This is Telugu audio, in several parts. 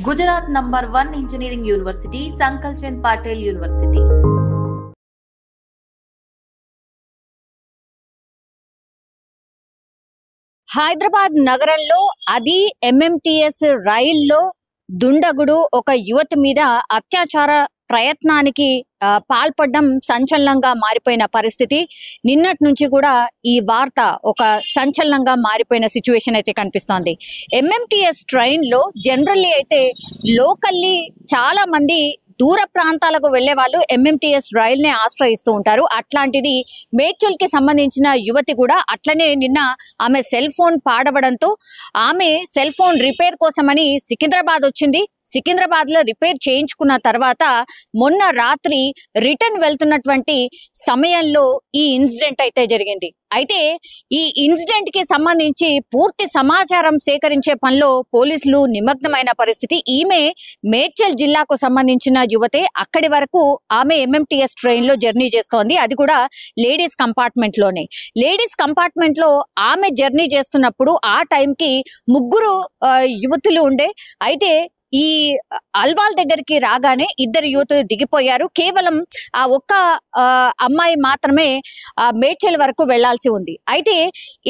Gujarat number 1 engineering university Sankalchand Patel university. Hyderabad నగరంలో అది ఎంఎంటీఎస్ రైల్లో దుండగుడు ఒక యువతి మీద అత్యాచార ప్రయత్నానికి పాల్పడడం సంచలనంగా మారిపోయిన పరిస్థితి. నిన్నటి నుంచి కూడా ఈ వార్త ఒక సంచలనంగా మారిపోయిన సిచ్యువేషన్ అయితే కనిపిస్తోంది. ఎంఎంటీఎస్ ట్రైన్ లో జనరల్లీ అయితే లోకల్లీ చాలా మంది దూర ప్రాంతాలకు వెళ్లే వాళ్ళు ఎంఎంటీఎస్ రైల్ నే ఆశ్రయిస్తూ ఉంటారు. అట్లాంటిది మేడ్చల్ కి సంబంధించిన యువతి కూడా అట్లనే నిన్న ఆమె సెల్ ఫోన్ పాడవడంతో ఆమె సెల్ ఫోన్ రిపేర్ కోసమని సికింద్రాబాద్ వచ్చింది. సికింద్రాబాద్ లో రిపేర్ చేయించుకున్న తర్వాత మొన్న రాత్రి రిటర్న్ వెళ్తున్నటువంటి సమయంలో ఈ ఇన్సిడెంట్ అయితే జరిగింది. అయితే ఈ ఇన్సిడెంట్ కి సంబంధించి పూర్తి సమాచారం సేకరించే పనిలో పోలీసులు నిమగ్నమైన పరిస్థితి. ఈమె మేడ్చల్ జిల్లాకు సంబంధించిన యువతే. అక్కడి వరకు ఆమె ఎంఎంటీఎస్ ట్రైన్ లో జర్నీ చేస్తోంది, అది కూడా లేడీస్ కంపార్ట్మెంట్ లోనే. లేడీస్ కంపార్ట్మెంట్ లో ఆమె జర్నీ చేస్తున్నప్పుడు ఆ టైంకి ముగ్గురు యువతులు ఉండే. అయితే ఈ అల్వాల్ దగ్గరికి రాగానే ఇద్దరు యువతులు దిగిపోయారు. కేవలం ఆ ఒక్క అమ్మాయి మాత్రమే మేడ్చల్ వరకు వెళ్లాల్సి ఉంది. అయితే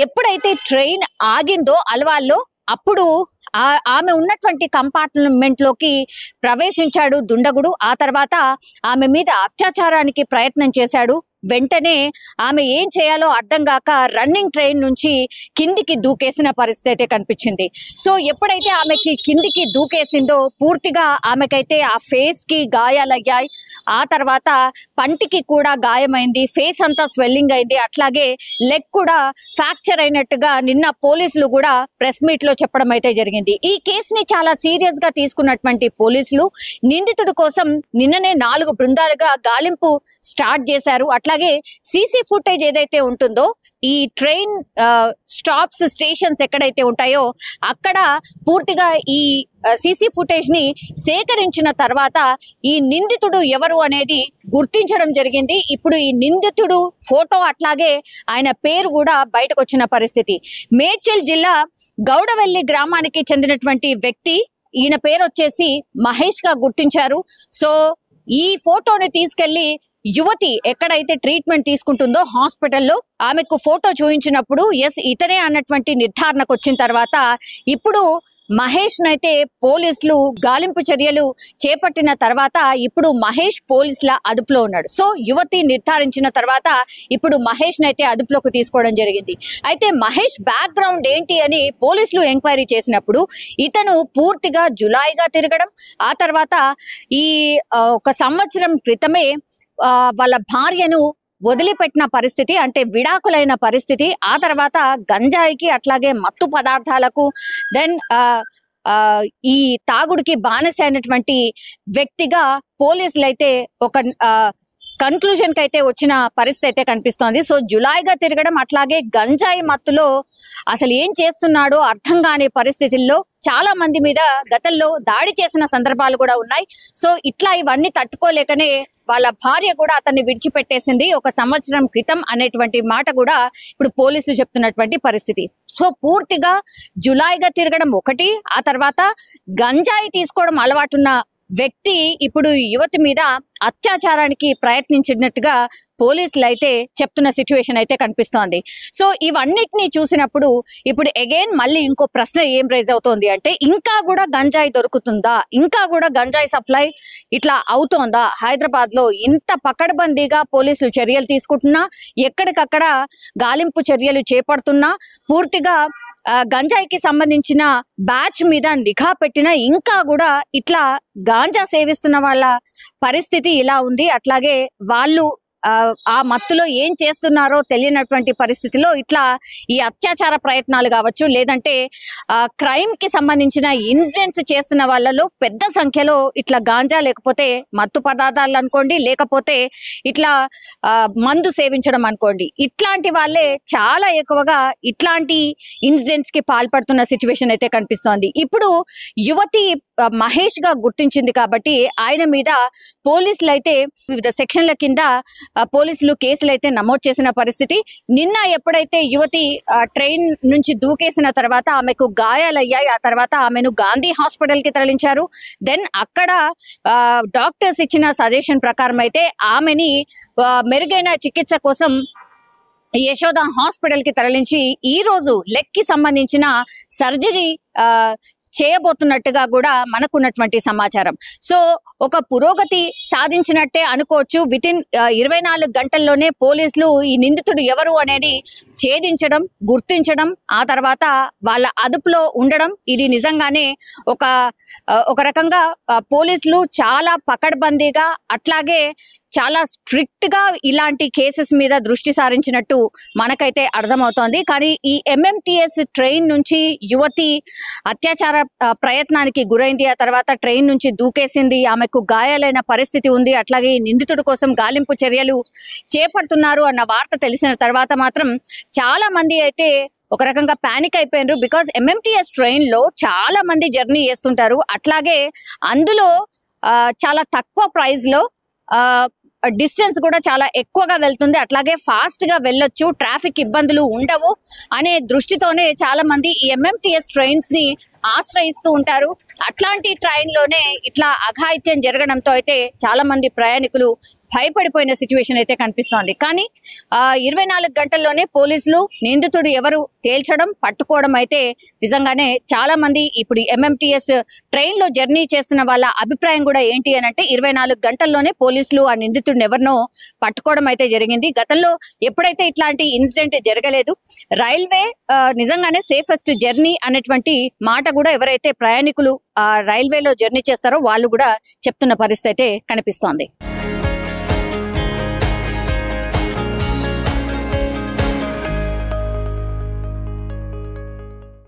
ఎప్పుడైతే ట్రైన్ ఆగిందో అల్వాల్లో, అప్పుడు ఆమె ఉన్నటువంటి కంపార్ట్మెంట్ లోకి ప్రవేశించాడు దుండగుడు. ఆ తర్వాత ఆమె మీద అత్యాచారానికి ప్రయత్నం చేశాడు. వెంటనే ఆమె ఏం చేయాలో అర్థం కాక రన్నింగ్ ట్రైన్ నుంచి కిందికి దూకేసిన పరిస్థితి అయితే కనిపించింది. సో ఎప్పుడైతే ఆమెకి కిందికి దూకేసిందో పూర్తిగా ఆమెకైతే ఆ ఫేస్ కి గాయాలయ్యాయి. ఆ తర్వాత పంటికి కూడా గాయమైంది, ఫేస్ అంతా స్వెల్లింగ్ అయింది, అట్లాగే లెగ్ కూడా ఫ్రాక్చర్ అయినట్టుగా నిన్న పోలీసులు కూడా ప్రెస్ మీట్ లో చెప్పడం అయితే జరిగింది. ఈ కేసుని చాలా సీరియస్ గా తీసుకున్నటువంటి పోలీసులు నిందితుడి కోసం నిన్ననే 4 బృందాలుగా గాలింపు స్టార్ట్ చేశారు. అట్లాగే సీసీ ఫుటేజ్ ఏదైతే ఉంటుందో, ఈ ట్రైన్ స్టాప్స్ స్టేషన్స్ ఎక్కడైతే ఉంటాయో అక్కడ పూర్తిగా ఈ సీసీ ఫుటేజ్ ని సేకరించిన తర్వాత ఈ నిందితుడు ఎవరు అనేది గుర్తించడం జరిగింది. ఇప్పుడు ఈ నిందితుడు ఫోటో అట్లాగే ఆయన పేరు కూడా బయటకు వచ్చిన పరిస్థితి. మేడ్చల్ జిల్లా గౌడవెల్లి గ్రామానికి చెందినటువంటి వ్యక్తి, ఈయన పేరు వచ్చేసి మహేష్ గా గుర్తించారు. సో ఈ ఫోటోని తీసుకెళ్లి యువతి ఎక్కడైతే ట్రీట్మెంట్ తీసుకుంటుందో హాస్పిటల్లో ఆమెకు ఫోటో చూపించినప్పుడు ఎస్ ఇతనే అన్నటువంటి నిర్ధారణకు వచ్చిన తర్వాత ఇప్పుడు మహేష్ నైతే పోలీసులు గాలింపు చర్యలు చేపట్టిన తర్వాత ఇప్పుడు మహేష్ పోలీసుల అదుపులో ఉన్నాడు. సో యువతి నిర్ధారించిన తర్వాత ఇప్పుడు మహేష్ నైతే అదుపులోకి తీసుకోవడం జరిగింది. అయితే మహేష్ బ్యాక్గ్రౌండ్ ఏంటి అని పోలీసులు ఎంక్వైరీ చేసినప్పుడు ఇతను పూర్తిగా జులాయిగా తిరగడం, ఆ తర్వాత ఈ 1 సంవత్సరం క్రితమే వాళ్ళ భార్యను వదిలిపెట్టిన పరిస్థితి, అంటే విడాకులైన పరిస్థితి. ఆ తర్వాత గంజాయికి అట్లాగే మత్తు పదార్థాలకు దెన్ ఈ తాగుడికి బానిస అయినటువంటి వ్యక్తిగా పోలీసులు అయితే ఒక కన్క్లూజన్ కి అయితే వచ్చిన పరిస్థితి అయితే కనిపిస్తోంది. సో జులాయిగా తిరగడం, అట్లాగే గంజాయి మత్తులో అసలు ఏం చేస్తున్నాడో అర్థం కాని పరిస్థితుల్లో చాలా మంది మీద గతంలో దాడి చేసిన సందర్భాలు కూడా ఉన్నాయి. సో ఇట్లా ఇవన్నీ తట్టుకోలేకనే వాళ్ళ భార్య కూడా అతన్ని విడిచిపెట్టేసింది 1 సంవత్సరం క్రితం అనేటువంటి మాట కూడా ఇప్పుడు పోలీసులు చెప్తున్నటువంటి పరిస్థితి. సో పూర్తిగా జులాయిగా తిరగడం ఒకటి, ఆ తర్వాత గంజాయి తీసుకోవడం అలవాటున్న వ్యక్తి ఇప్పుడు యువతి మీద అత్యాచారానికి ప్రయత్నించినట్టుగా పోలీసులు అయితే చెప్తున్న సిచ్యువేషన్ అయితే కనిపిస్తోంది. సో ఇవన్నిటిని చూసినప్పుడు ఇప్పుడు అగైన్ మళ్ళీ ఇంకో ప్రశ్న ఏం రైజ్ అవుతోంది అంటే, ఇంకా కూడా గంజాయి దొరుకుతుందా, ఇంకా కూడా గంజాయి సప్లై ఇట్లా అవుతోందా హైదరాబాద్ లో? ఇంత పకడ్బందీగా పోలీసులు చర్యలు తీసుకుంటున్నా, ఎక్కడికక్కడ గాలింపు చర్యలు చేపడుతున్నా, పూర్తిగా గంజాయికి సంబంధించిన బ్యాచ్ మీద నిఘా పెట్టినా ఇంకా కూడా ఇట్లా గాంజా సేవిస్తున్న వాళ్ళ పరిస్థితి ఇలా ఉంది. అట్లాగే వాళ్ళు ఆ మత్తులో ఏం చేస్తున్నారో తెలియనటువంటి పరిస్థితిలో ఇట్లా ఈ అత్యాచార ప్రయత్నాలు కావచ్చు, లేదంటే క్రైమ్ కి సంబంధించిన ఇన్సిడెంట్స్ చేస్తున్న వాళ్ళలో పెద్ద సంఖ్యలో ఇట్లా గాంజా లేకపోతే మత్తు పదార్థాలు అనుకోండి, లేకపోతే ఇట్లా మందు సేవించడం అనుకోండి, ఇట్లాంటి వాళ్ళే చాలా ఎక్కువగా ఇట్లాంటి ఇన్సిడెంట్స్ కి పాల్పడుతున్న సిచ్యువేషన్ అయితే కనిపిస్తోంది. ఇప్పుడు యువతి మహేష్ గా గుర్తించింది కాబట్టి ఆయన మీద పోలీసులు అయితే వివిధ సెక్షన్ల కింద పోలీసులు కేసులు అయితే నమోదు చేసిన పరిస్థితి. నిన్న ఎప్పుడైతే యువతి ట్రైన్ నుంచి దూకేసిన తర్వాత ఆమెకు గాయాలయ్యాయి. ఆ తర్వాత ఆమెను గాంధీ హాస్పిటల్ కి తరలించారు. దెన్ అక్కడ డాక్టర్స్ ఇచ్చిన సజెషన్ ప్రకారం అయితే ఆమెని మెరుగైన చికిత్స కోసం యశోద హాస్పిటల్ కి తరలించి ఈ రోజు లెగ్ కి సంబంధించిన సర్జరీ చేయబోతున్నట్టుగా కూడా మనకున్నటువంటి సమాచారం. సో ఒక పురోగతి సాధించినట్టే అనుకోవచ్చు. వితిన్ 24 గంటల్లోనే పోలీసులు ఈ నిందితుడు ఎవరు అనేది ఛేదించడం, గుర్తించడం, ఆ తర్వాత వాళ్ళ అదుపులో ఉండడం, ఇది నిజంగానే ఒక రకంగా పోలీసులు చాలా పకడ్బందీగా అట్లాగే చాలా స్ట్రిక్ట్ గా ఇలాంటి కేసెస్ మీద దృష్టి సారించినట్టు మనకైతే అర్థమవుతోంది. కానీ ఈ MMTS ట్రైన్ నుంచి యువతి అత్యాచార ప్రయత్నానికి గురైంది. ఆ తర్వాత ట్రైన్ నుంచి దూకేసింది. ఆమెకు గాయాలైన పరిస్థితి ఉంది. అట్లాగే ఈ నిందితుడి కోసం గాలింపు చర్యలు చేపడుతున్నారు అన్న వార్త తెలిసిన తర్వాత మాత్రం చాలా మంది అయితే ఒక రకంగా పానిక్ అయిపోయినారు. బికాజ్ MMTS ట్రైన్ లో చాలా మంది జర్నీ చేస్తుంటారు. అట్లాగే అందులో చాలా తక్కువ ప్రైస్ లో డిస్టెన్స్ కూడా చాలా ఎక్కువగా వెళ్తుంది. అట్లాగే ఫాస్ట్ గా వెళ్ళొచ్చు, ట్రాఫిక్ ఇబ్బందులు ఉండవు అనే దృష్టితోనే చాలా మంది ఈ MMTS ట్రైన్స్ ని ఆశ్రయిస్తూ ఉంటారు. అట్లాంటి ట్రైన్ లోనే ఇట్లా అఘాయిత్యం జరగడంతో అయితే చాలా మంది ప్రయాణికులు భయపడిపోయిన సిచ్యువేషన్ అయితే కనిపిస్తోంది. కానీ 24 గంటల్లోనే పోలీసులు నిందితుడు ఎవరు తేల్చడం, పట్టుకోవడం అయితే నిజంగానే చాలా మంది ఇప్పుడు MMTS ట్రైన్ లో జర్నీ చేస్తున్న వాళ్ళ అభిప్రాయం కూడా ఏంటి అని అంటే 24 గంటల్లోనే పోలీసులు ఆ నిందితుడిని ఎవరినో పట్టుకోవడం అయితే జరిగింది. గతంలో ఎప్పుడైతే ఇట్లాంటి ఇన్సిడెంట్ జరగలేదు. రైల్వే నిజంగానే సేఫెస్ట్ జర్నీ అనేటువంటి మాట కూడా ఎవరైతే ప్రయాణికులు రైల్వేలో జర్నీ చేస్తారో వాళ్ళు కూడా చెప్తున్న పరిస్థితి అయితే కనిపిస్తోంది.